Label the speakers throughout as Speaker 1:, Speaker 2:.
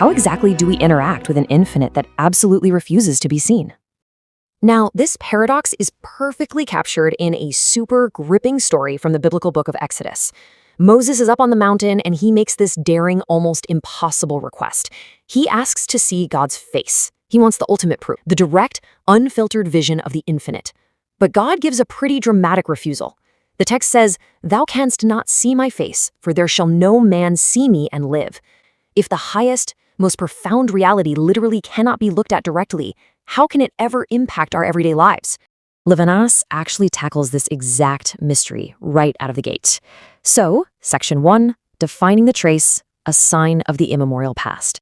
Speaker 1: how exactly do we interact with an infinite that absolutely refuses to be seen? Now, this paradox is perfectly captured in a super gripping story from the biblical book of Exodus. Moses is up on the mountain and he makes this daring, almost impossible request. He asks to see God's face. He wants the ultimate proof, the direct, unfiltered vision of the infinite. But God gives a pretty dramatic refusal. The text says, "Thou canst not see my face, for there shall no man see me and live." If the highest, most profound reality literally cannot be looked at directly, how can it ever impact our everyday lives? Levinas actually tackles this exact mystery right out of the gate. So, Section 1, Defining the Trace, a sign of the immemorial past.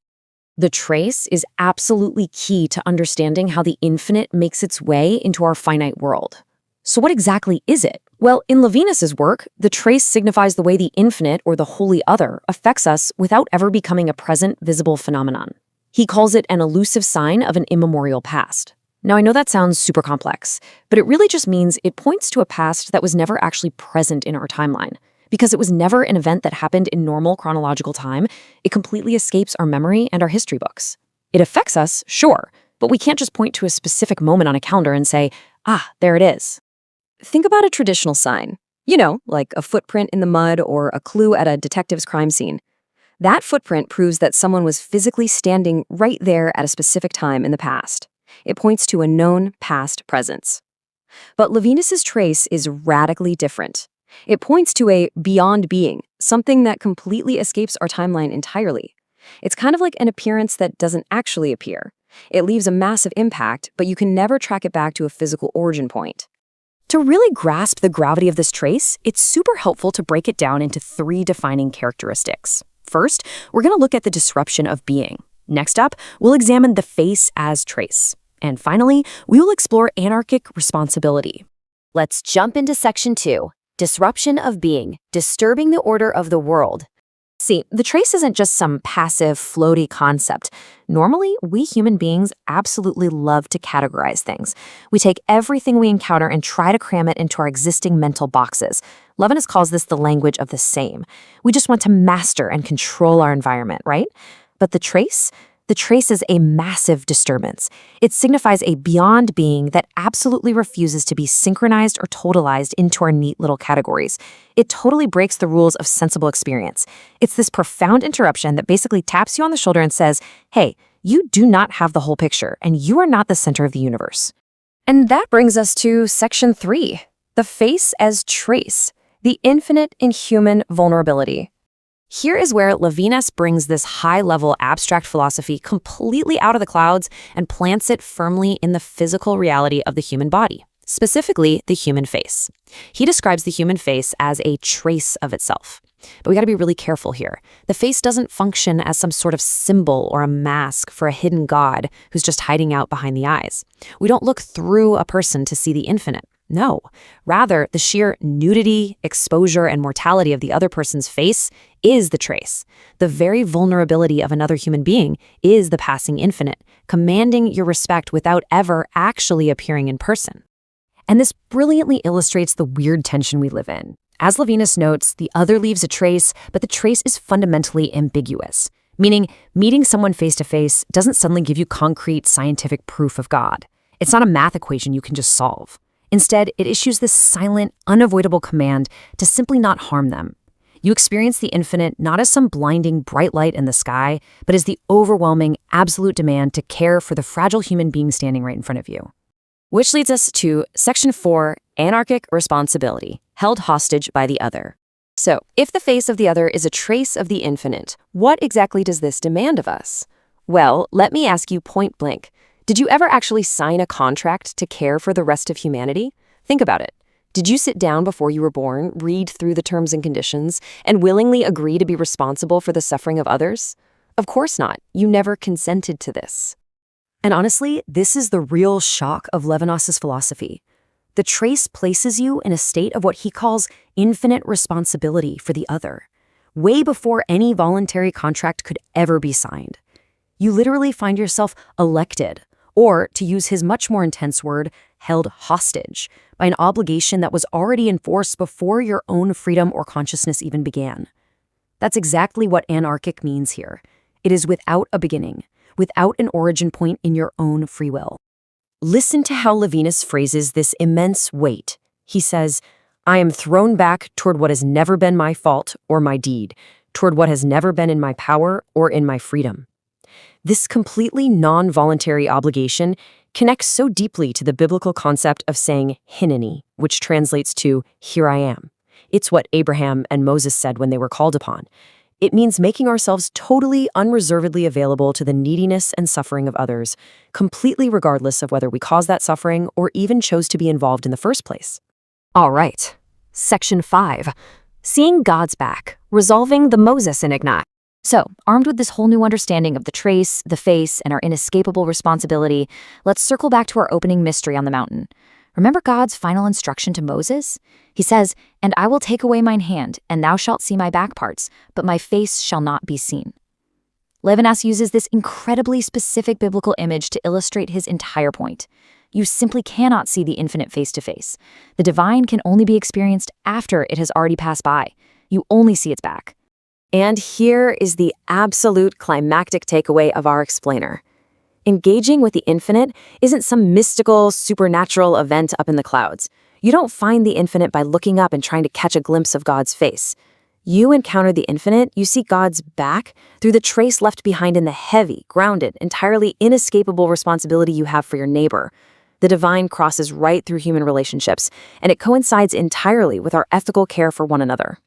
Speaker 1: The trace is absolutely key to understanding how the infinite makes its way into our finite world. So what exactly is it? Well, in Levinas's work, the trace signifies the way the infinite, or the wholly other, affects us without ever becoming a present, visible phenomenon. He calls it an elusive sign of an immemorial past. Now, I know that sounds super complex, but it really just means it points to a past that was never actually present in our timeline. Because it was never an event that happened in normal chronological time, it completely escapes our memory and our history books. It affects us, sure, but we can't just point to a specific moment on a calendar and say, ah, there it is. Think about a traditional sign. You know, like a footprint in the mud or a clue at a detective's crime scene. That footprint proves that someone was physically standing right there at a specific time in the past. It points to a known past presence. But Levinas's trace is radically different. It points to a beyond being, something that completely escapes our timeline entirely. It's kind of like an appearance that doesn't actually appear. It leaves a massive impact, but you can never track it back to a physical origin point. To really grasp the gravity of this trace, it's super helpful to break it down into 3 defining characteristics. First, we're going to look at the disruption of being. Next up, we'll examine the face as trace. And finally, we will explore anarchic responsibility. Let's jump into Section 2, Disruption of Being, Disturbing the Order of the World. See, the trace isn't just some passive, floaty concept. Normally, we human beings absolutely love to categorize things. We take everything we encounter and try to cram it into our existing mental boxes. Levinas calls this the language of the same. We just want to master and control our environment, right? But the trace? The trace is a massive disturbance. It signifies a beyond being that absolutely refuses to be synchronized or totalized into our neat little categories. It totally breaks the rules of sensible experience. It's this profound interruption that basically taps you on the shoulder and says, hey, you do not have the whole picture, and you are not the center of the universe. And that brings us to Section 3, the face as trace, the infinite in human vulnerability. Here is where Levinas brings this high-level abstract philosophy completely out of the clouds and plants it firmly in the physical reality of the human body, specifically the human face. He describes the human face as a trace of itself. But we got to be really careful here. The face doesn't function as some sort of symbol or a mask for a hidden god who's just hiding out behind the eyes. We don't look through a person to see the infinite. No, rather, the sheer nudity, exposure, and mortality of the other person's face is the trace. The very vulnerability of another human being is the passing infinite, commanding your respect without ever actually appearing in person. And this brilliantly illustrates the weird tension we live in. As Levinas notes, the other leaves a trace, but the trace is fundamentally ambiguous, meaning meeting someone face-to-face doesn't suddenly give you concrete scientific proof of God. It's not a math equation you can just solve. Instead, it issues this silent, unavoidable command to simply not harm them. You experience the infinite not as some blinding bright light in the sky, but as the overwhelming, absolute demand to care for the fragile human being standing right in front of you. Which leads us to Section 4, Anarchic Responsibility, held hostage by the other. So, if the face of the other is a trace of the infinite, what exactly does this demand of us? Well, let me ask you point blank. Did you ever actually sign a contract to care for the rest of humanity? Think about it. Did you sit down before you were born, read through the terms and conditions, and willingly agree to be responsible for the suffering of others? Of course not. You never consented to this. And honestly, this is the real shock of Levinas's philosophy. The trace places you in a state of what he calls infinite responsibility for the other, way before any voluntary contract could ever be signed. You literally find yourself elected, or, to use his much more intense word, held hostage by an obligation that was already in force before your own freedom or consciousness even began. That's exactly what anarchic means here. It is without a beginning, without an origin point in your own free will. Listen to how Levinas phrases this immense weight. He says, I am thrown back toward what has never been my fault or my deed, toward what has never been in my power or in my freedom. This completely non-voluntary obligation connects so deeply to the biblical concept of saying hineni, which translates to, here I am. It's what Abraham and Moses said when they were called upon. It means making ourselves totally, unreservedly available to the neediness and suffering of others, completely regardless of whether we caused that suffering or even chose to be involved in the first place. All right. Section 5. Seeing God's back, resolving the Moses enigma. So, armed with this whole new understanding of the trace, the face, and our inescapable responsibility, let's circle back to our opening mystery on the mountain. Remember God's final instruction to Moses? He says, And I will take away mine hand, and thou shalt see my back parts, but my face shall not be seen. Levinas uses this incredibly specific biblical image to illustrate his entire point. You simply cannot see the infinite face to face. The divine can only be experienced after it has already passed by. You only see its back. And here is the absolute climactic takeaway of our explainer. Engaging with the infinite isn't some mystical, supernatural event up in the clouds. You don't find the infinite by looking up and trying to catch a glimpse of God's face. You encounter the infinite, you see God's back through the trace left behind in the heavy, grounded, entirely inescapable responsibility you have for your neighbor. The divine crosses right through human relationships, and it coincides entirely with our ethical care for one another.